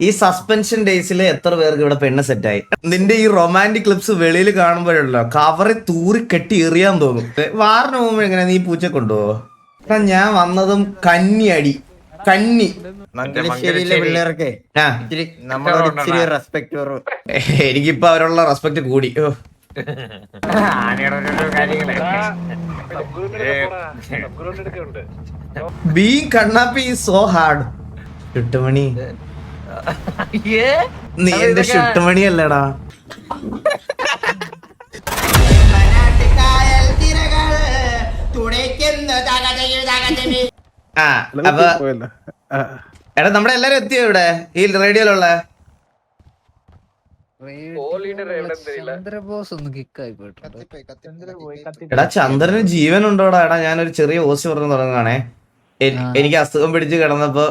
ഈ സസ്പെൻഷൻ ഡേയ്സിൽ എത്ര പേർക്ക് ഇവിടെ പെണ്ണ് സെറ്റായി? നിന്റെ ഈ റൊമാൻറ്റിക് ക്ലിപ്സ് വെളിയിൽ കാണുമ്പോഴല്ലോ കവറെ തൂറി കെട്ടി എറിയാൻ തോന്നും. വാറിന് പോകുമ്പോ എങ്ങനെ നീ പൂച്ച കൊണ്ടുപോവോ? ഞാൻ വന്നതും കന്നി അടി കന്നി. മംഗലശ്ശേരിയിലെ പിള്ളേർക്ക് ആ നമ്മളോട് ഇച്ചിരി റെസ്പെക്ട് കുറവ്. എനിക്കിപ്പോ അവരുള്ള റെസ്പെക്ട് കൂടി. Being Kannappi is so hard. ചുട്ടുമണി നീ എന്റെ ചുട്ടുമണി അല്ലടാ. ആ അപ്പൊ എടാ നമ്മുടെ എല്ലാരും എത്തിയോ ഇവിടെ ഈ റേഡിയോയിലുള്ള? എടാ ചന്ദ്രന് ജീവനുണ്ടോടാ? എടാ ഞാനൊരു ചെറിയ ഓസി പറഞ്ഞു തുടങ്ങുകയാണേ. എനിക്ക് അസുഖം പിടിച്ച് കിടന്നപ്പോ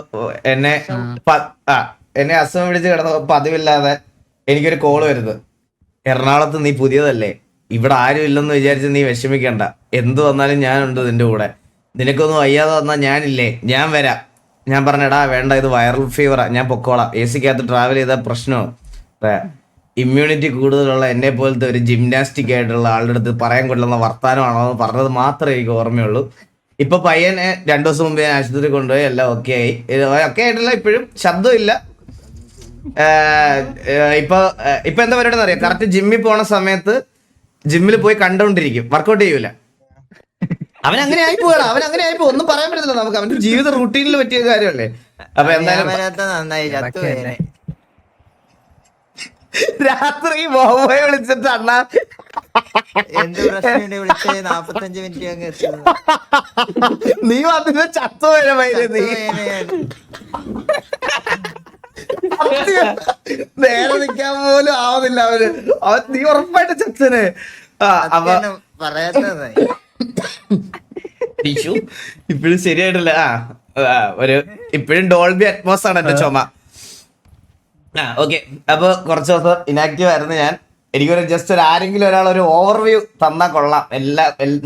എന്നെ അസുഖം പിടിച്ച് കിടന്നപ്പോ പതിവില്ലാതെ എനിക്കൊരു കോള് വരുന്നത്. എറണാകുളത്ത് നീ പുതിയതല്ലേ, ഇവിടെ ആരും ഇല്ലെന്ന് വിചാരിച്ച് നീ വിഷമിക്കണ്ട, എന്ത് വന്നാലും ഞാനുണ്ട് നിന്റെ കൂടെ, നിനക്കൊന്നും വയ്യാതെ വന്നാൽ ഞാനില്ലേ, ഞാൻ വരാം. ഞാൻ പറഞ്ഞടാ വേണ്ട, ഇത് വൈറൽ ഫീവറാ, ഞാൻ പൊക്കോളാം, എ സിക്കകത്ത് ട്രാവൽ ചെയ്താൽ പ്രശ്നമാണ്. ഇമ്മ്യൂണിറ്റി കൂടുതലുള്ള എന്നെ പോലത്തെ ഒരു ജിംനാസ്റ്റിക് ആയിട്ടുള്ള ആളുടെ അടുത്ത് പറയാൻ കൊള്ളുന്ന വർത്താനമാണോ എന്ന് പറഞ്ഞത് മാത്രമേ എനിക്ക് ഓർമ്മയുള്ളൂ. ഇപ്പൊ പയ്യനെ 2 ദിവസം മുമ്പ് ഞാൻ ആശുപത്രി കൊണ്ടുപോയി, എല്ലാം ഓക്കെ ആയി. ഓക്കെ ആയിട്ടില്ല, ഇപ്പോഴും ശബ്ദമില്ല. ഇപ്പൊ എന്താ പരിപാടി അറിയാം? കറക്റ്റ് ജിമ്മിൽ പോണ സമയത്ത് ജിമ്മിൽ പോയി കണ്ടോണ്ടിരിക്കും, വർക്കൗട്ട് ചെയ്യൂല. അവൻ അങ്ങനെ ആയി പോകണം, അവൻ അങ്ങനെ ആയിപ്പോ ഒന്നും പറയാൻ പറ്റത്തില്ല നമുക്ക്, അവന്റെ ജീവിത റൂട്ടീനിൽ പറ്റിയ കാര്യമല്ലേ. അപ്പൊ എന്തായാലും രാത്രി ബോബോയെ വിളിച്ചിട്ട് അണ്ണാ എന്ത് പ്രശ്നം വിളിച്ചത് 45 മിനിറ്റ് നീ വന്നിട്ട് ചത്തു വരെ നീ നേരെ നിക്കാൻ പോലും ആവുന്നില്ല അവൻ നീ ഉറപ്പായിട്ട് ചച്ചന്. ഇപ്പഴും ശരിയായിട്ടില്ല. ഒരു ഇപ്പഴും ഡോൾബി അറ്റ്മോസ് ആണ് എന്റെ ചുമ. ഓക്കെ, അപ്പൊ കുറച്ച് ദിവസം ഇനാക്റ്റീവ് ആയിരുന്നു ഞാൻ. എനിക്കൊരു ജസ്റ്റ് ആരെങ്കിലും ഒരാൾ ഒരു ഓവർവ്യൂ തന്നാൽ കൊള്ളാം.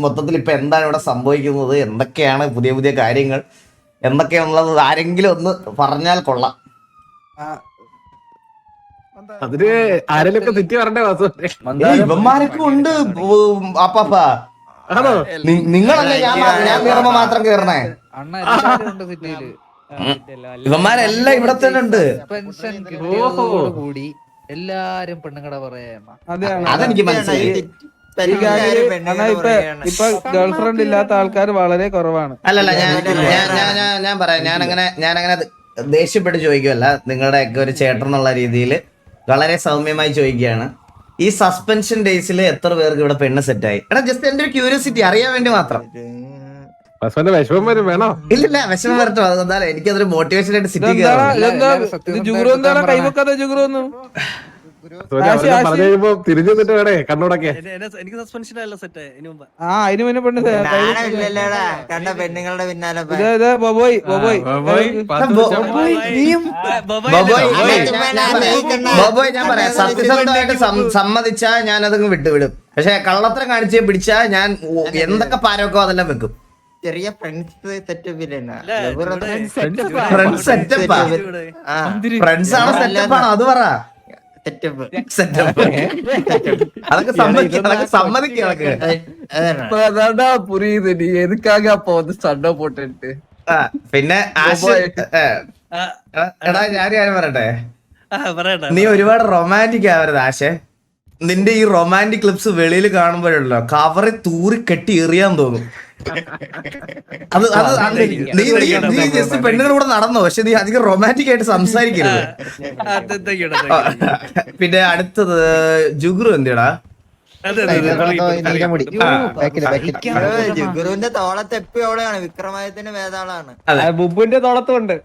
മൊത്തത്തിൽ ഇപ്പൊ എന്താണ് ഇവിടെ സംഭവിക്കുന്നത്, എന്തൊക്കെയാണ് പുതിയ പുതിയ കാര്യങ്ങൾ എന്തൊക്കെയാണുള്ളത്, ആരെങ്കിലും ഒന്ന് പറഞ്ഞാൽ കൊള്ളാം. അതിന് ആരെങ്കിലും തെറ്റി പറഞ്ഞേ. ഇവന്മാരൊക്കെ ഉണ്ട് അപ്പാ. നിങ്ങളല്ലേ ഞാൻ കയറുമ്പോ മാത്രം കേറണേ? ഇവന്മാരെല്ലാം ഇവിടെ തന്നെ ഉണ്ട്. കൂടി എല്ലാരും പെണ്ണുങ്ങടെ പറയാ അതെനിക്ക് മനസ്സിലായി. ഇപ്പൊ ഗേൾഫ്രണ്ട് ഇല്ലാത്ത ആൾക്കാർ വളരെ കുറവാണ്. അല്ലല്ല, ഞാൻ പറയാം, ഞാനങ്ങനെ ദേഷ്യപ്പെട്ട് ചോദിക്കുമല്ല, നിങ്ങളുടെ ഒക്കെ ഒരു ചേട്ടൻ എന്നുള്ള രീതിയിൽ വളരെ സൗമ്യമായി ചോദിക്കുകയാണ്. ഈ സസ്പെൻഷൻ ഡേയ്സിൽ എത്ര പേർക്ക് ഇവിടെ പെണ്ണ് സെറ്റായി? എടാ ജസ്റ്റ് എന്റെ ഒരു ക്യൂരിയോസിറ്റി അറിയാൻ വേണ്ടി മാത്രം. വിഷമം വരും വേണോ? ഇല്ലില്ല, വിഷമം വരട്ടോ, അതെന്താ എനിക്കതൊരു മോട്ടിവേഷൻ ആയിട്ട് സിറ്റി കൈവക്കാതെ ജുഗ്രോന്നും പറഞ്ഞു തിരിഞ്ഞു നിന്നിട്ട് വേണേ കണ്ണോടൊക്കെ. അതിന് മുന്നേ പെണ്ണ് കണ്ട പെണ്ണുങ്ങളുടെ പിന്നാലെ ബോബോയ് ഞാൻ പറയാം, സത്യസന്ധമായിട്ട് സമ്മതിച്ചാ ഞാൻ അതങ്ങ് വിട്ടുവിടും. പക്ഷെ കള്ളത്തരം കാണിച്ച് പിടിച്ചാ ഞാൻ എന്തൊക്കെ പാരൊക്കെ അതെല്ലാം വെക്കും. ചെറിയ ഫ്രണ്ട്സ് ഫ്രണ്ട്സാണോ സെറ്റപ്പാണോ അത് പറ. സെറ്റപ്പ് അതൊക്കെ സമ്മതിക്കണക്ക്. புரியுது நீ எதுக்காக அப்போ வந்து சண்டை போட்டுட்டு. പിന്നെ എടാ ഞാൻ പറയട്ടെ, നീ ഒരുപാട് റൊമാൻറ്റിക് ആവരുത് ആശേ. നിന്റെ ഈ റൊമാൻറ്റിക് ക്ലിപ്സ് വെളിയിൽ കാണുമ്പോഴല്ലോ കവറെ തൂറി കെട്ടി എറിയാൻ തോന്നും. നീ ജസ്റ്റ് പെണ്ണുങ്ങളുടെ കൂടെ നടന്നോ, പക്ഷെ നീ അധികം റൊമാൻറ്റിക് ആയിട്ട് സംസാരിക്കരുത്. പിന്നെ അടുത്തത് ജുഗ്രു എന്തിടാ? ഗുരുവിന്റെ തോളത്ത് എപ്പോ എവിടെയാണ്? വിക്രമാദിത്യന്റെ വേതാളാണ്. ബുബുവിന്റെ തോളത്തുണ്ട്.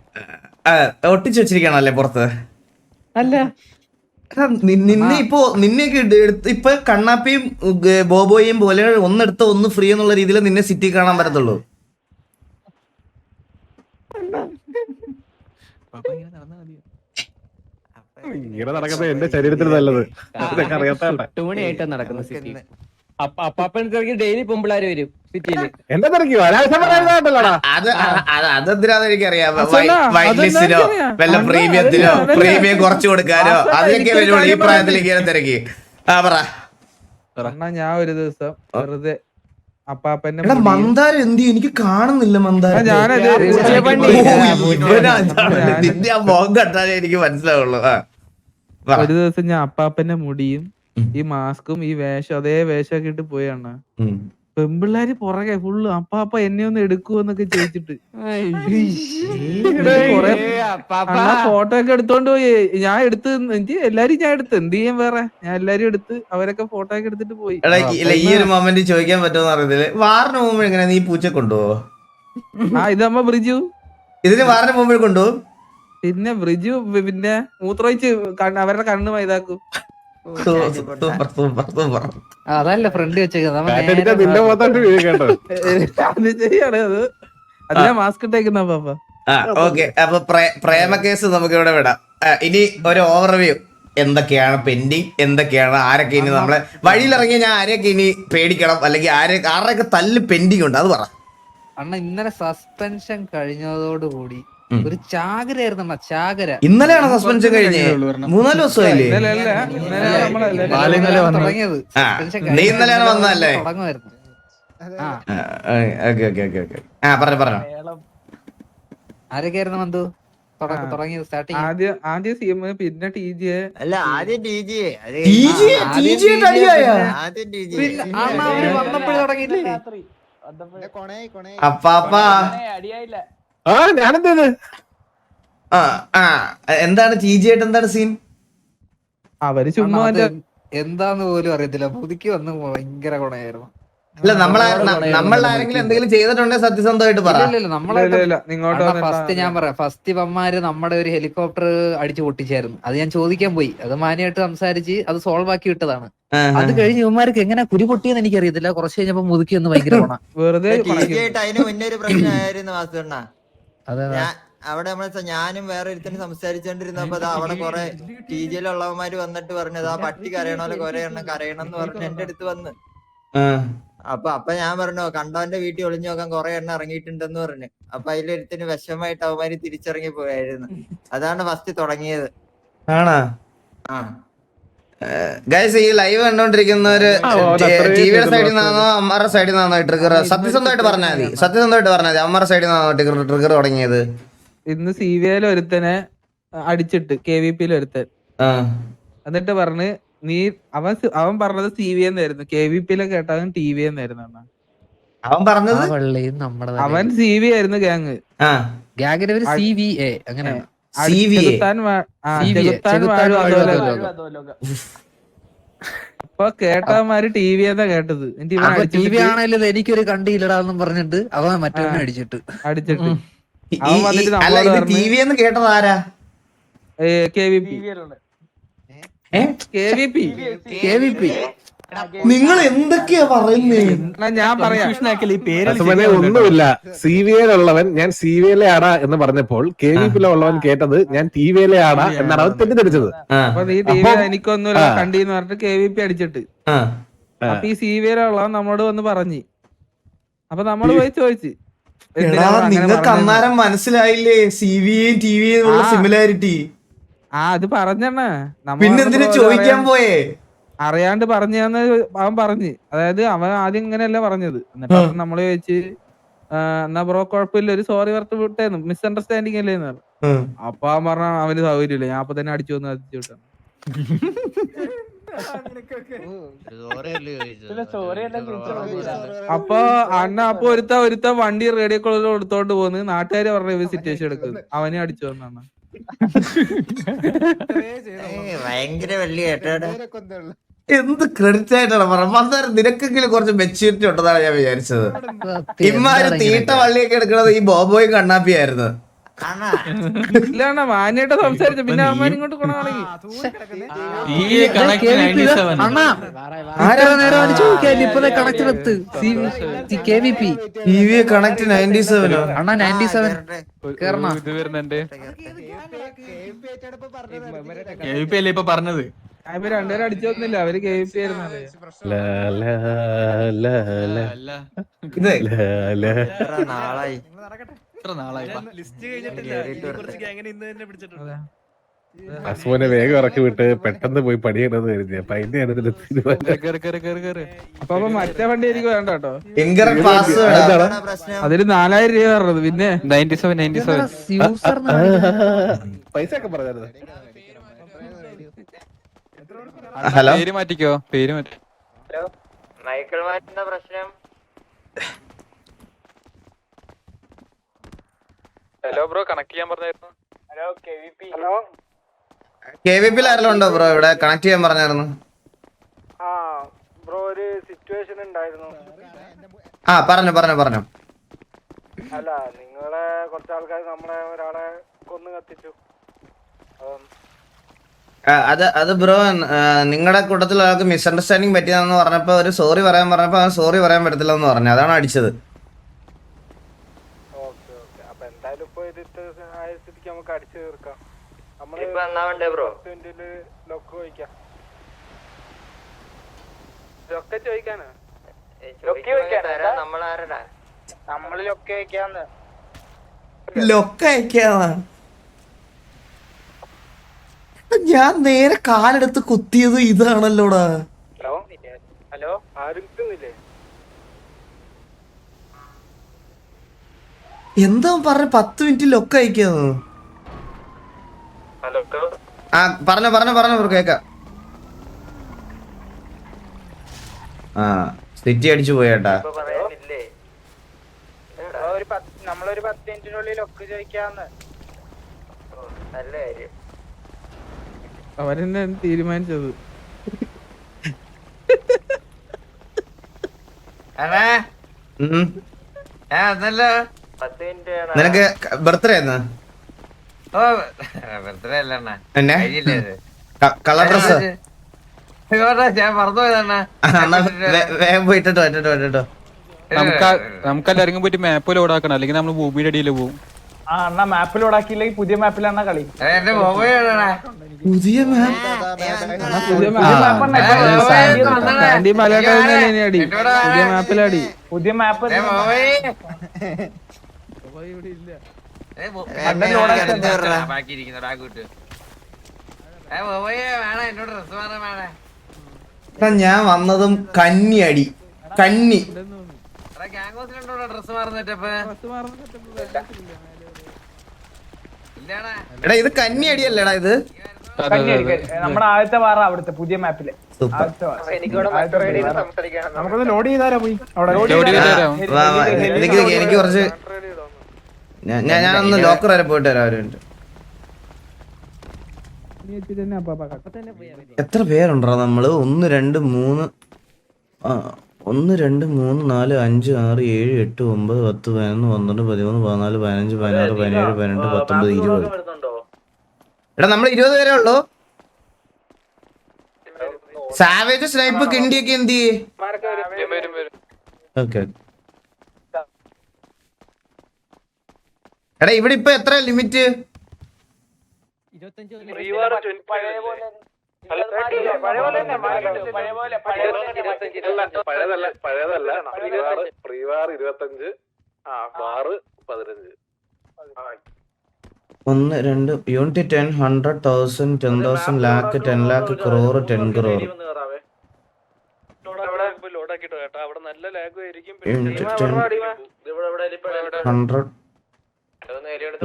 ഒട്ടിച്ചു വെച്ചിരിക്കണല്ലേ പുറത്ത്? അല്ല, നിന്നെയൊക്കെ ഇപ്പൊ കണ്ണാപ്പിയും ബോബോയും പോലെ ഒന്നെടുത്ത ഒന്ന് ഫ്രീ എന്നുള്ള രീതിയിൽ നിന്നെ സിറ്റി കാണാൻ പറ്റത്തുള്ളൂ. ഇങ്ങനെ നടക്കുന്നത് എന്റെ ശരീരത്തിന് നല്ലത്. നടക്കുന്ന അപ്പാപ്പൻ തിരക്കി ഡെയിലി പെമ്പിളാര് വരും സിറ്റിയില്. എന്റെ തിരക്കിയോ അനാവശ്യം പറയുന്നതായിട്ടല്ലോടാ. അതെന്തിനാന്ന് എനിക്കറിയാം. അസലാ, വൈറ്റ് ലിസ്റ്റിനോ അതെന്താ വല്ല അണ്ണാ, പ്രീമിയത്തിനോ അതല്ല. പ്രീമിയം കുറച്ചു കൊടുക്കാനോ അസലാ, അതിലൊക്കെ എനിക്കൊരു വരുള്ളൂ. ഈ കാര്യം പ്രായത്തിലേക്ക് ഇങ്ങനെ തിരക്കി. ആ പറ. അണ്ണാ ഞാൻ ഒരു ദിവസം വെറുതെ അപ്പാപ്പന്റെ എടാ മുടിയും- മന്ദാരം എന്ത് എനിക്ക് കാണുന്നില്ല മന്ദാരം. ആ, ഞാനത് ഓ, പൂച്ചപ്പണ്ടി. നിന്റെ ആ മുഖം കണ്ടാലേ എനിക്ക് മനസ്സിലാവുള്ളൂ. ആ പറ. ഒരു ദിവസം ഞാൻ അപ്പാപ്പന്റെ മുടിയും ഈ മാസ്കും ഈ വേഷം അതേ വേഷമൊക്കെ ഇട്ട് പോയി അണ്ണ. ഉം. പെമ്പിള്ളാര് പുറകെ ഫുള്ള് അപ്പാപ്പ എന്നെ ഒന്ന് എടുക്കുവെന്നൊക്കെ ചോദിച്ചിട്ട് ഫോട്ടോ ഒക്കെ എടുത്തോണ്ട് പോയി. ഞാൻ എടുത്ത് എനിക്ക് എല്ലാരും ഞാൻ എടുത്ത് എന്ത് ചെയ്യാൻ വേറെ ഞാൻ എല്ലാരും എടുത്ത് അവരൊക്കെ ഫോട്ടോ ഒക്കെ എടുത്തിട്ട് പോയി. എടാ ഇല്ല ഈ ഒരു മൊമെന്റ് ചോദിക്കാൻ പറ്റുമെന്ന് അറിയത്തില്ല. വാറിന് മുമ്പ് എങ്ങനെ നീ പൂച്ച കൊണ്ടുപോവോ? ആ ഇതമ്മ ബ്രിജു. ഇതിന് വാറിന് മുമ്പ് കൊണ്ടുപോകും. പിന്നെ ബ്രിജു പിന്നെ മൂത്രമൊഴിച്ച് അവരുടെ കണ്ണ് മൈതാക്കും. Super super super. അതല്ല ഫ്രണ്ട് വെച്ചേക്കുന്നത് കാറ്റടിച്ചാ നിന്റെ മുഖത്തോട്ട് വീഴേണ്ടോ. അത് ശരിയാണ്. അതിനാ മാസ്ക് ഇട്ടേക്കുന്ന അപ്പാപ്പ. ആ ഓക്കെ. അപ്പൊ പ്രേമ കേസ് നമുക്ക് ഇവിടെ വിടാം. ഇനി ഒരു ഓവർവ്യൂ. എന്തൊക്കെയാണ് പെൻഡിങ്, എന്തൊക്കെയാണ്, ആരൊക്കെ ഇനി നമ്മളെ വഴിയിലിറങ്ങി ഞാൻ ആരെയൊക്കെ ഇനി പേടിക്കണം, അല്ലെങ്കിൽ ആരുടെയൊക്കെ തല്ല് പെൻഡിങ് ഉണ്ട് അത് പറ. അണ്ണ ഇന്നലെ സസ്പെൻഷൻ കഴിഞ്ഞതോടുകൂടി ഒരു ചാകരായിരുന്നു അണ്ണ, ചാകര. ഇന്നലെയാണ് സസ്പെൻഷൻ കഴിഞ്ഞേ? 3-4 ദിവസമായില്ലേ? ഇന്നലെ തുടങ്ങിയത് ആ നീ ഇന്നലെയാണ് വന്നതല്ലേ? തുടങ്ങുമായിരുന്നു. Okay okay okay okay. ആ പറഞ്ഞോ. ആരൊക്കെയായിരുന്നു വന്നു തുടങ്ങിയത് സ്റ്റാർട്ടിങ്? ആദ്യം സി എം പിന്നെ ടി ജി. അല്ല ആദ്യം DJ. ആദ്യം DJ. അണ്ണ അവര് വന്നപ്പോഴും തുടങ്ങിയില്ലേ? അപ്പാപ്പ ആ ഞാനെന്തേത് ആ ആ എന്താണ് TG ആയിട്ട് എന്താണ് സീൻ? അവര് ചുമ്മാ അണ്ണാ, അത് എന്താന്ന് പോലും അറിയത്തില്ല. പുതുക്കി വന്ന് ഭയങ്കര ഗുണയായിരുന്നു. അല്ല നമ്മളെ ആരെങ്കിലും എന്തെങ്കിലും ചെയ്തിട്ടുണ്ടെങ്കിൽ സത്യസന്ധമായിട്ട് പറ. ഇല്ല നമ്മളെ നിങ്ങോട്ട് ഫസ്റ്റ് ഞാൻ പറയാം. ഫസ്റ്റ് ഇവന്മാര് നമ്മുടെ ഒരു ഹെലികോപ്റ്റർ അടിച്ചു പൊട്ടിച്ചായിരുന്നു. അത് ഞാൻ ചോദിക്കാൻ പോയി. അത് മാന്യമായിട്ട് സംസാരിച്ച് അത് സോൾവ് ആക്കി വിട്ടതാണ്. അത് കഴിഞ്ഞ് ഇവന്മാർക്ക് എങ്ങനെ കുരു പൊട്ടിയെന്ന് എനിക്കറിയത്തില്ല. കുറച്ച് കഴിഞ്ഞപ്പോ മുതുക്കി ഒന്ന് ഭയങ്കര ഗുണ. വെറുതെ TJ ആയിട്ട് അതിന് മുന്നേ ഒരു പ്രശ്നമായിരുന്നു വാസുണ്ണ. അതെ അവിടെ ഞാനും വേറെ ഒരുത്തനും സംസാരിച്ചോണ്ടിരുന്നപ്പോ അവിടെ കുറെ TJ-യിലുള്ളവന്മാര് വന്നിട്ട് പറഞ്ഞത് ആ പട്ടി കരയണോലെ കുറെ എണ്ണം കരയണം എന്ന് പറഞ്ഞ് എന്റെ അടുത്ത് വന്ന്. അപ്പൊ ഞാൻ പറഞ്ഞു കണ്ടവന്റെ വീട്ടിൽ ഒളിഞ്ഞു നോക്കാൻ കുറെ എണ്ണം ഇറങ്ങിയിട്ടുണ്ടെന്ന് പറഞ്ഞു. അപ്പൊ അതിലൊരുത്തിന് വിഷമായിട്ട് അവന്മാര് തിരിച്ചിറങ്ങി പോയായിരുന്നു. അതാണ് ഫസ്റ്റ് തുടങ്ങിയത്. ആണോ? ആ ഗൈസ് ഈ ലൈവ് കണ്ടോണ്ടിരിക്കുന്നവര് ടിവിയുടെ സൈഡിൽ നിന്നാണോ അമ്മാരുടെ സൈഡിൽ നിന്നാണോ ട്രിഗർ? സത്യസന്ധമായിട്ട് പറഞ്ഞാൽ മതി. അമ്മാരുടെ സൈഡിൽ നിന്നാണോ ട്രിഗർ തുടങ്ങിയത്? ഇന്ന് CVL ഒരുത്തനെ അടിച്ചിട്ട് KVP ഒരുത്തൻ എന്നിട്ട് പറഞ്ഞ് നീ അവൻ പറഞ്ഞത് CV എന്നായിരുന്നു. KVP കേട്ടവൻ TV എന്നായിരുന്നു. അവൻ പറഞ്ഞത് അവൻ CV ആയിരുന്നു ഗ്യാങ്. ഗ്യാങ്ങിന്റെ ഒരു CVA അങ്ങനെയാണ്. അപ്പൊ കേട്ടവന്മാര് TV എന്നാ കേട്ടത്. TV ആണല്ലോ എനിക്കൊരു കണ്ടിയില്ലടാന്നും പറഞ്ഞിട്ട് അവൻ മറ്റവനെ അടിച്ചിട്ട് അല്ല ഇത് TV എന്ന് കേട്ടത് ആരാ? KVP. നിങ്ങൾ എന്തൊക്കെയാ പറയുന്നേ? ഞാൻ പറയാം. ഒന്നുമില്ല. CVL ഉള്ളവൻ ഞാൻ CVL ആടാ എന്ന് പറഞ്ഞപ്പോൾ KVP ഉള്ളവൻ കേട്ടത് ഞാൻ TV ആടാ എന്നാണ് അവൻ തെറ്റിദ്ധരിച്ചത്. അപ്പൊ നീ TV എനിക്കൊന്നുമില്ല കണ്ടീന്ന് പറഞ്ഞിട്ട് KVP അടിച്ചിട്ട് അപ്പൊ ഈ CVL ഉള്ളവൻ നമ്മളോട് വന്ന് പറഞ്ഞ്. അപ്പൊ നമ്മള് പോയി ചോദിച്ചു നിങ്ങൾക്ക് അന്നേരം മനസ്സിലായില്ലേ CVയും TVയും ഉള്ള സിമിലാരിറ്റി? അത് പറഞ്ഞണ്ണ. പിന്നെന്തിനു ചോദിക്കാൻ പോയേ? അറിയാണ്ട് പറഞ്ഞാന്ന് അവൻ പറഞ്ഞ്. അതായത് അവൻ ആദ്യം ഇങ്ങനെയല്ല പറഞ്ഞത്. എന്നിട്ട് നമ്മള് ചോദിച്ച് എന്നാ ബ്രോ കുഴപ്പമില്ല ഒരു സോറി പറഞ്ഞിട്ട് വിട്ടേന്ന് മിസ്അണ്ടർസ്റ്റാൻഡിങ് അല്ലേന്ന് പറഞ്ഞു. അപ്പൊ അവൻ പറഞ്ഞ അവന് സൗകര്യമില്ല ഞാൻ അപ്പൊ തന്നെ അടിച്ചു വന്ന് അതിച്ചു. അപ്പൊ അപ്പൊ ഒരുത്ത വണ്ടി റേഡിയോ കോളിൽ എടുത്തോണ്ട് പോന്ന് നാട്ടുകാര് പറഞ്ഞ സിറ്റുവേഷൻ എടുക്കുന്നത് അവനെ അടിച്ചു വന്നാണ്. ഭയങ്കര വലിയ കേട്ടോ. എന്ത് ക്രെഡിറ്റ് ആയിട്ടാണ് പറഞ്ഞത്? നിനക്കെങ്കിലും കുറച്ച് മെച്യൂരിറ്റി ഉണ്ടെന്നാണ് ഞാൻ വിചാരിച്ചത്. ഇമ്മാര് തീട്ട വള്ളിയൊക്കെ എടുക്കണത് ഈ ബോബോയും കണ്ണാപ്പിയായിരുന്നു. ഇല്ലാണ മാന്യായിട്ട് സംസാരിച്ചു. പിന്നെ അമ്മ ഇങ്ങോട്ട് കൊണാണെങ്കിൽ കണക്ട് 97 അണ്ണാ 97 ഇപ്പൊ പറഞ്ഞത് ഇവര് രണ്ടുപേരും അടിച്ചു വന്നില്ല, അവര് KVP ആയിരുന്നല്ലേ. ലാ, ലാ, ലാ, ലാ, ഇത് ലാ, ലാ. എത്ര നാളായി അതെ. അസുമോനെ വേഗം ഇറക്കി വിട്ട് പെട്ടെന്ന് പോയി പണിയണമെന്ന് കരുതി. അപ്പൊ അതിന്റെ അപ്പൊ മറ്റേ വണ്ടി എനിക്ക് വേണ്ട കേട്ടോ. ഇൻകറക്റ്റ് പാസ്വേഡ് എന്താണ് പ്രശ്നം? അതില് 4000 രൂപ പറഞ്ഞത്. പിന്നെ പൈസ ഒക്കെ പറഞ്ഞായിരുന്നു. ഹലോ മാറ്റിക്കോ, പേര് മാറ്റി. മൈക്കിൾ മാറ്റുന്ന പ്രശ്നം. ഹലോ ബ്രോ, കണക്ട് ചെയ്യാൻ പറഞ്ഞായിരുന്നു. KVP ആരെല്ലാം ഉണ്ടോ ബ്രോ ഇവിടെ കണക്ട് ചെയ്യാൻ പറഞ്ഞായിരുന്നു? ബ്രോ ഒരു സിറ്റുവേഷൻ ഉണ്ടായിരുന്നു. പറഞ്ഞു അല്ല, നിങ്ങളെ കുറച്ച് ആൾക്കാർ നമ്മളെ ഒരാളെ കൊന്നു കത്തിച്ചു. അത് ബ്രോ നിങ്ങളുടെ കൂട്ടത്തിൽ ഒരാൾക്ക് മിസ്അണ്ടർസ്റ്റാൻഡിങ് പറ്റിയതെന്ന് പറഞ്ഞപ്പോ ഒരു സോറി പറയാൻ പറഞ്ഞപ്പോ സോറി പറയാൻ പറ്റത്തില്ല എന്ന് പറഞ്ഞു, അതാണ് അടിച്ചത്. ഓക്കെ അപ്പൊ എന്തായാലും ഇപ്പൊ ഇത് ആയ സ്ഥിതിക്ക് നമുക്ക് അടിച്ചു തീർക്കാം. നമ്മള് ഇപ്പൊ എന്നാ വേണ്ടേ ബ്രോ? ലൊക്ക് ചോദിക്കാം. ലൊക്കെ ചോദിക്കാനാ? നമ്മളാരടാ? നമ്മള് ലൊക്കെ ചോദിക്കാന്ന്. ലൊക്കെ അയക്കാന്നാ? ഞാൻ നേരെ കാലെടുത്ത് കുത്തിയത് ഇതാണല്ലോടാ. ഹലോ ആരും കിട്ടുന്നില്ലേ? എന്താ പറഞ്ഞ 10 മിനിറ്റ് ലൊക്കെ അയക്കാന്ന്? ആ പറഞ്ഞോ ബ്രോ കേക്കാം. ആ സിറ്റി അടിച്ചു പോയേട്ടാ. നമ്മളൊരു 10 മിനിറ്റിനുള്ളിൽ ലൊക്ക് ചോദിക്കാന്ന്. നല്ല കാര്യം. അവരെന്നെ തീരുമാനിച്ചത്. ഉം. 10 മിനിറ്റ് നിനക്ക് ബർത്ത്ഡേ എന്നാ? ബർത്ത്ഡേ അല്ലണ്ണ. എന്നെ കളർ ഡ്രസ് ഞാൻ മറന്നുപോയതണ്ണ. വേഗം പോയിട്ടോ. നമുക്കെല്ലാരും പോയിട്ട് മാപ്പ് ലോഡാക്കണം, അല്ലെങ്കിൽ നമ്മൾ ഭൂമിയുടെ അടിയിൽ പോകും. ആ അണ്ണാ മാപ്പിൽ ഓടാക്കിയില്ലെങ്കിൽ പുതിയ മാപ്പിലാണ് കളി. എന്റെ മൊബൈൽ പുതിയ സാൻഡി മലയാളി അടി, പുതിയ മാപ്പിലടി. പുതിയ മാപ്പ് ഇവിടെ ഇല്ല. ഞാൻ വന്നതും കന്നി അടി കന്നി. ഡ്രസ് മാറുന്നിട്ടപ്പ ബസ് മാറുന്ന setup എടാ ഇത് കന്നി അടിയല്ലേടാ ഇത്? നമ്മുടെ ആദ്യത്തെ വാറ അവിടുത്തെ പുതിയ മാപ്പില്. സൂപ്പർ. നമുക്കൊന്ന് ലോഡ് ചെയ്താലോ പോയി അവിടെ എനിക്ക് കുറച്ച് ഞാനൊന്ന് ലോക്കർ വരെ പോയിട്ട് വരാം. ഒരു മിനിറ്റ്. എത്ര പേരുണ്ടോ നമ്മള്? 1 2 3 1 2 3 4 5 6 7 8 9 10 11 12 13 14 15 16 17 18 19 20. എടാ നമ്മൾ 20 പേരേ ഉള്ളൂ. സാവേജ് സ്നൈപ്പ് കിണ്ടിയൊക്കെ എന്ത് ചെയ്യേ? ഓക്കെ എടാ ഇവിടെ ഇപ്പൊ എത്ര ലിമിറ്റ്? പഴയതല്ല പ്രീവാർ 25 വാറ് 15. 1 2 unit 10 100 1000 10,000 lakh 10 lakh crore 10 crore. Unit 10 100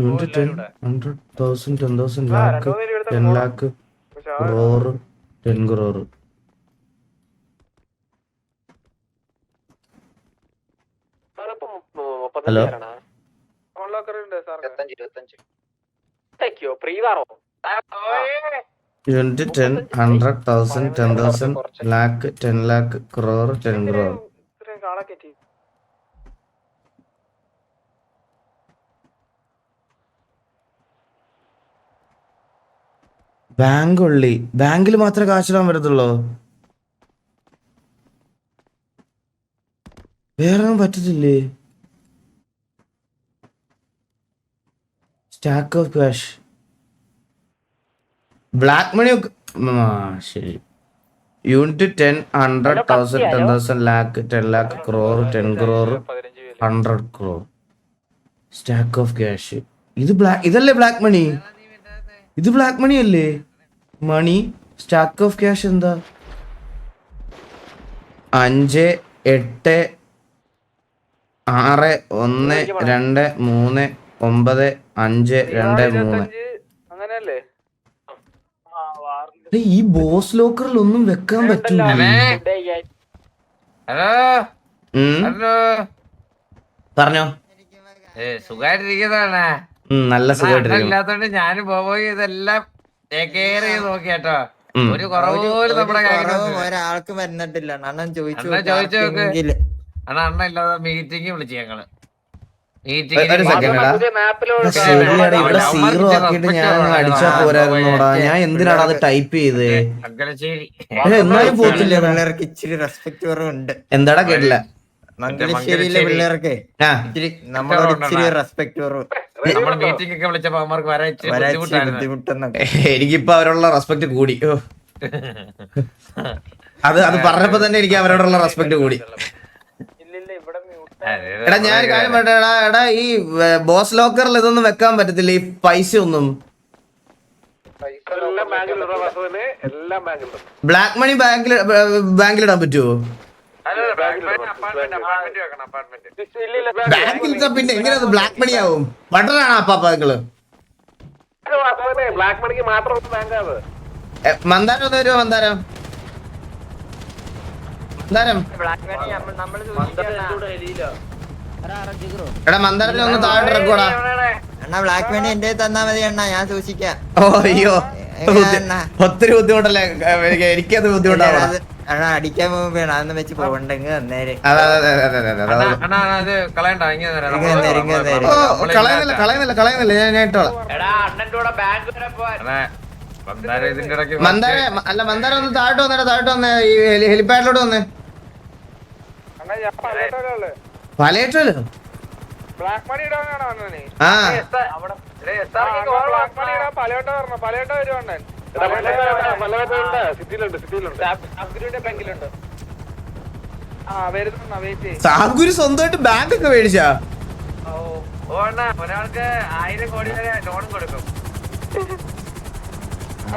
unit 10 100,000 10,000 lakh 10 lakh crore 10 crore. Hello unit 10 100,000 10,000 lakh 10 lakh crore 10 crore. Bank ഉള്ളി ബാങ്കിൽ മാത്രമേ കാശിടാൻ പറ്റത്തുള്ളൂ, വേറെ ഒന്നും പറ്റത്തില്ലേ? Stack of cash black money ശരി. Unit 10, 100, 1000, 10,000, lakh, 10 lakh, crore, 10 crore, 100 crore. Stack of cash. ഇതല്ലേ ബ്ലാക്ക് മണി? ഇത് ബ്ലാക്ക് മണി അല്ലേ? മണി സ്റ്റാക്ക് ഓഫ് ക്യാഷ് എന്താ? 5, 8, 6, 1, 2, 3, 9, 5, 2, 3. അങ്ങനെയല്ലേ? ഈ ബോസ് ലോക്കറിൽ ഒന്നും വെക്കാൻ പറ്റൂല. ഹലോ ഹലോ പറഞ്ഞോ. സുഖമായിട്ടിരിക്കുന്നതാണ്. നല്ല സുഖമായിട്ടിരിക്കുന്നു. ഇല്ലാത്തോണ്ട് ഞാനും പോയി ഇതെല്ലാം കെയർ ചെയ്ത് നോക്കിയാട്ടോ. ഒരു കുറവ് പോലും നമ്മുടെ ഒരാൾക്ക് വരുന്നിട്ടില്ല. അണ്ണൻ ചോദിച്ചു അണ്ണ ഇല്ലാതെ മീറ്റിംഗ് വിളിച്ചു ഞങ്ങള്. ഒരു സെക്കൻഡ് ശരിയാടാ, ഇവിടെ 0 ആക്കിയിട്ട് ഞാൻ അടിച്ചാ പോരായിരുന്നോടാ. ഞാൻ എന്തിനാണ് അത് ടൈപ്പ് ചെയ്തേ? എന്നാലും പോത്തില്ല. പിള്ളേർക്ക് ഇച്ചിരി റെസ്പെക്ട് കുറവുണ്ട്. എന്താടാ കേട്ടില്ല? മംഗലശ്ശേരിയിലെ പിള്ളേർക്ക് ഇച്ചിരി നമ്മളോട് ഇച്ചിരി റെസ്പെക്ട് കുറവ്. മീറ്റിംഗ് ഒക്കെ വിളിച്ചപ്പോ അവന്മാർക്ക് വരാൻ ബുദ്ധിമുട്ടെന്നൊക്കെ. എനിക്കിപ്പോ അവരോടുള്ള റെസ്പെക്ട് കൂടി. അത് പറഞ്ഞപ്പോ തന്നെ എനിക്ക് അവരോടുള്ള റെസ്പെക്ട് കൂടി. എടാ ഞാൻ കാര്യം പറയട്ടെ. എടാ ഈ ബോസ് ലോക്കറിൽ ഇതൊന്നും വെക്കാൻ പറ്റത്തില്ല, ഈ പൈസ ഒന്നും. ബ്ലാക്ക് മണി ബാങ്കിലിടാൻ പറ്റുമോ? ബാങ്കിലിട്ടാ പിന്നെ എങ്ങനെ ബ്ലാക്ക് മണി ആവും? ബട്ടറാണോ അപ്പാപ്പ നിങ്ങള്? മന്ദാരം ഒന്ന് വരുമോ? മന്ദാരം എടാ മന്ദാരത്തിൽ ഒന്ന് താഴെ ഇറക്കൂടാ. അണ്ണാ ബ്ലാക്ക് മണി എന്റെ തന്നാ മതി അണ്ണാ, ഞാൻ സൂക്ഷിക്കാം. ഓ അയ്യോ, ഒത്തിരി ബുദ്ധിമുട്ടല്ലേ? എനിക്കത് ബുദ്ധിമുട്ടാണ്. അണ്ണാ അടിക്കാൻ പോകുമ്പോ അതൊന്നും വെച്ച് പോകണ്ടെങ്കിൽ അന്നേരം കളയുന്നില്ല ഞാൻ ഇട്ടോളാം. മന്ദാരം ഒന്ന് താഴോട്ട് വന്നേ ഈ ഹെലിപ്പാഡിലോട്ട് വന്നേ. പലയിട്ടല്ലോ ബ്ലാക്ക് മണി ഇടാനാണോ അണ്ണനെ? ആ ബ്ലാക്ക് മണി ഇടാൻ പലയോട്ട വരണം. പലയോട്ട വരുവാണ്ണൻ. സാഗുരു സ്വന്തമായിട്ട് ബാങ്ക് ഒക്കെ മേടിച്ചാ? ഒരാൾക്ക് 1000 കോടി വരെ ലോണും കൊടുക്കും.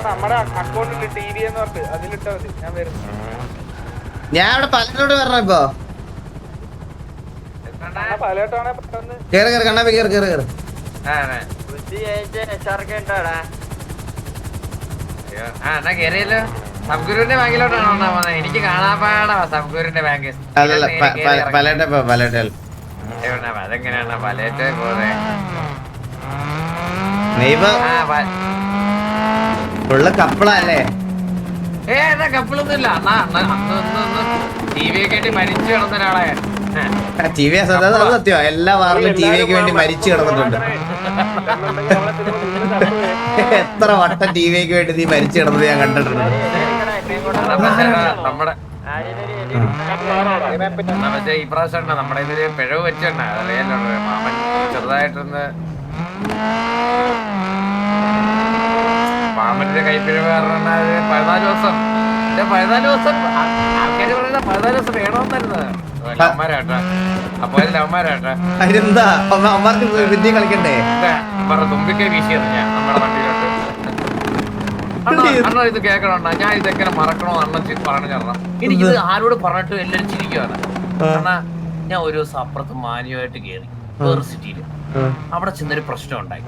നമ്മുടെ അക്കൗണ്ടിൽ TV എന്ന് പറഞ്ഞിട്ട് അതിലിട്ടാ മതി. ഞാൻ വരും. ഞാൻ ഇവിടെ പലരോട് വരണം. ഇപ്പൊ പലയോട്ടാണെ പെട്ടെന്ന് കേറ് കണ്ണാപ്പി കേറ്. എന്നാ കേറിയല്ലോ. സബ്ഗുരുവിന്റെ ബാങ്കിലോട്ടാണോ വന്നത്? എനിക്ക് കാണാൻ പാടാ സബ്ഗുരുവിന്റെ ബാങ്ക്. അല്ലല്ല പലയിട്ട അതെങ്ങനെയാണ് പലയറ്റ പോന്നെ? ഉള്ള കപ്പിളല്ലേ? എന്നാ കപ്പിളൊന്നും ഇല്ല. TV ഒക്കെ ആയിട്ട് മരിച്ചു കിടന്ന ഒരാളെ. TV സത്യം, എല്ലാ വാറിലും TV ക്ക് വേണ്ടി മരിച്ചു കിടന്നിട്ടുണ്ട്. എത്ര വട്ടം TV ക്ക് വേണ്ടി നീ മരിച്ചു കിടന്നത് ഞാൻ കണ്ടിട്ടുണ്ട്. നമ്മുടെ പക്ഷേ ഈ പ്രാവശ്യം നമ്മുടെ ഇതില് പിഴവ് വെച്ചെണ്ണ അറിയാലോ. മാമൻ ചെറുതായിട്ടൊന്ന് മാമന്റെ കൈപ്പിഴവ് കാരണം 14 ദിവസം 14 ദിവസം ആൾക്കാര് പറയുന്ന 14 ദിവസം വേണമെന്നായിരുന്നു. ലവന്മാരാട്ടാ. അപ്പൊ ലവന്മാരാട്ടാ. അതിനെന്താ അമ്മമാർക്ക് വിദ്യ കളിക്കണ്ടേ? പറഞ്ഞ തുമ്പിക്കൈ വീശി എറിഞ്ഞ നമ്മുടെ വണ്ടിയിലോട്ട്. അണ്ണ ഇത് കേൾക്കണ, ഞാൻ ഇതെങ്ങനെ മറക്കണോ അണ്ണൻ പറഞ്ഞു തരണം. എനിക്കിത് ആരോട് പറഞ്ഞിട്ട് എല്ലാരും ചിരിക്കുവാണ്. അണ്ണാ ഞാൻ ഒരു ദിവസം അപ്പുറത്ത് മാന്യമായിട്ട് കയറി വേറെ സിറ്റിയില്. അവിടെ ചെന്നൊരു പ്രശ്നം ഉണ്ടായി.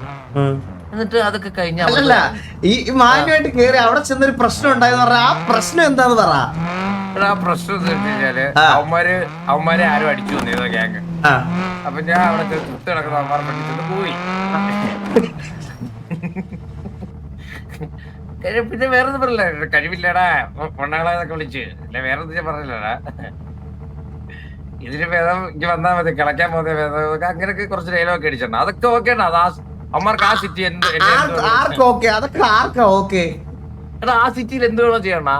എന്നിട്ട് അതൊക്കെ കഴിഞ്ഞ അല്ല ഈ മാന്യമായിട്ട് കേറി അവിടെ ചെന്നൊരു പ്രശ്നം ഉണ്ടായെന്ന് പറഞ്ഞാൽ ആ പ്രശ്നം എന്താന്ന് പറ. ആ പ്രശ്നം എന്ന് വെച്ച് കഴിഞ്ഞാല് അവന്മാരെ ആരും അടിച്ചു വന്നിരുന്നു ഗ്യാങ്. അപ്പൊ ഞാൻ അവിടെ ചുറ്റ് കിടക്കുന്ന അവന്മാരെ പറ്റിച്ചൊന്ന് പോയി. പിന്നെ വേറൊന്നും പറഞ്ഞില്ല, കഴിവില്ലടാ പൊണ്ണാളെന്നൊക്കെ വിളിച്ച് അല്ലെ വേറൊന്നും ഞാൻ പറഞ്ഞില്ലടാ. ഇതിന് ഭേദം ഇങ്ങനെ വന്നാ മതി, കിളക്കാൻ പോകുന്ന ഭേദം അങ്ങനെയൊക്കെ കുറച്ച് ഡയലോഗ് അടിച്ചിട്ടുണ്ട്. അതൊക്കെ ഓക്കെയാണ്. അത് അമ്മമാർക്ക് ആ സിറ്റി എടാ ആ സിറ്റിയിൽ എന്ത് വേണോ ചെയ്യണ.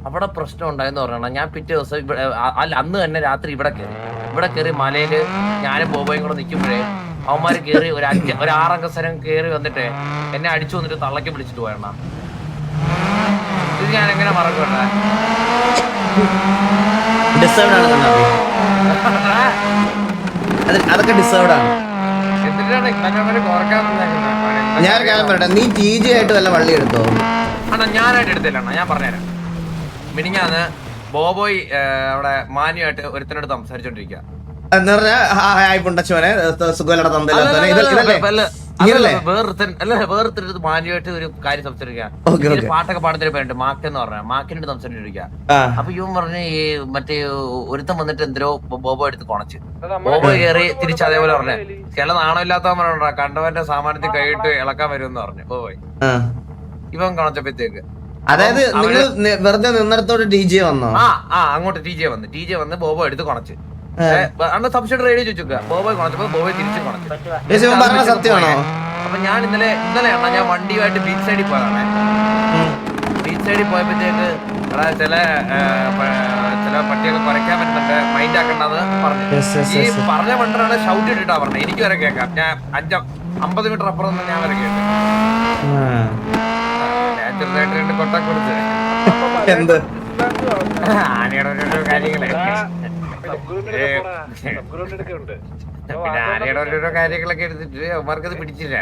അവിടെ പ്രശ്നം ഉണ്ടായെന്ന് പറഞ്ഞ ഞാൻ പിറ്റേ ദിവസം അല്ല അന്ന് തന്നെ രാത്രി ഇവിടെ കയറി മലയില് ഞാനും ബോബോയും കൂടെ നിൽക്കുമ്പോഴേ അവന്മാര് കയറി ഒരു 6 അംഗ സ്ഥലം കയറി വന്നിട്ട് എന്നെ അടിച്ചു വന്നിട്ട് തള്ളക്ക് പിടിച്ചിട്ട് പോയണ. ഞാൻ എങ്ങനെ മറക്കണ്ട? ഡിസേർവ്ഡ് ആണ് കണ്ണാപ്പി. അതൊക്കെ ഡിസേർവ്ഡ് ആണ്. എന്തിനാണ് ഇങ്ങനെ കുറക്കാൻ വന്നേക്കുന്നത്? ഞാൻ കാര്യം പറയട്ടെ, നീ TJ ആയിട്ട് വല്ല വള്ളി എടുത്തോ? അണ്ണാ ഞാനായിട്ട് എടുത്തില്ല അണ്ണാ, ഞാൻ പറഞ്ഞുതരാം. മിനിഞ്ഞാന്ന് ബോബോയ് അവിടെ മാന്യമായിട്ട് ഒരുത്തനോട് സംസാരിച്ചോണ്ടിരിക്കുക. എന്ന് പറഞ്ഞാ ഹായ് പുണ്ടച്ചോനെ സുഖമല്ലട തന്തയില്ലാത്തവനെ ഇതല്ലേ? വേറൊരുത്തരുത് മാന്യമായിട്ട് ഒരു കാര്യം സംസാരിക്കുക. പാട്ടൊക്കെ പാടുന്നതിന് പേരുണ്ട് മാക്ക് എന്ന് പറഞ്ഞ മാക്കിനോട് സംസാരിച്ചിരിക്കുക. അപ്പൊ ഇവൻ പറഞ്ഞ് ഈ മറ്റേ ഒരുത്തൻ വന്നിട്ട് എന്തോ ബോബോ എടുത്ത് കൊണച്ച് ബോബോ കയറി തിരിച്ച് അതേപോലെ പറഞ്ഞ ചില നാണമില്ലാത്തവൻ പറഞ്ഞ കണ്ടവന്റെ സാമാനത്തിൽ കൈയിട്ട് ഇളക്കാൻ വരുമെന്ന് പറഞ്ഞു ബോബോയ്. ഇവൻ കൊണച്ചപ്പോഴത്തേക്ക് അതായത് നിങ്ങൾ വെറുതെ നിന്നിടത്തോട് TJ വന്നോ? അങ്ങോട്ട് TJ വന്ന് ബോബോ എടുത്ത് കൊണച്ച് അന്ന് സബ്സിഡി റേഡിയോ ചോദിച്ചു ബോബോയ് കൊണച്ചപ്പോ ബോബോയ് തിരിച്ച് കൊണച്ചു. പറഞ്ഞ സത്യമാണോ? അപ്പൊ ഞാൻ ഇന്നലെ അണ്ണാ ഞാൻ വണ്ടിയുമായിട്ട് ബീച്ച് സൈഡിൽ പോയതാണ്. ബീച്ച് സൈഡിൽ പോയപ്പോഴത്തേക്ക് ചില പട്ടികൾ കുറയ്ക്കാൻ പറ്റുന്നുണ്ട്, മൈൻഡ് ആക്കണ്ടെന്ന് പറഞ്ഞു. ഈ പറഞ്ഞ വണ്ടറാണ് ഷൗട്ട് ഇട്ടിട്ടാ പറഞ്ഞത്. എനിക്ക് വരെ കേൾക്കാം. ഞാൻ 50 മീറ്റർ അപ്പുറം ഞാൻ വരെ കേട്ടു. ഞാൻ ചെറുതായിട്ട് 2 കൊട്ട കൊടുത്ത് എന്ത് ആനയുടെ ഓരോ കാര്യങ്ങളെ പിന്നെ ആനയുടെ ഓരോരോ കാര്യങ്ങളൊക്കെ എടുത്തിട്ട് അവന്മാർക്കത് പിടിച്ചില്ല.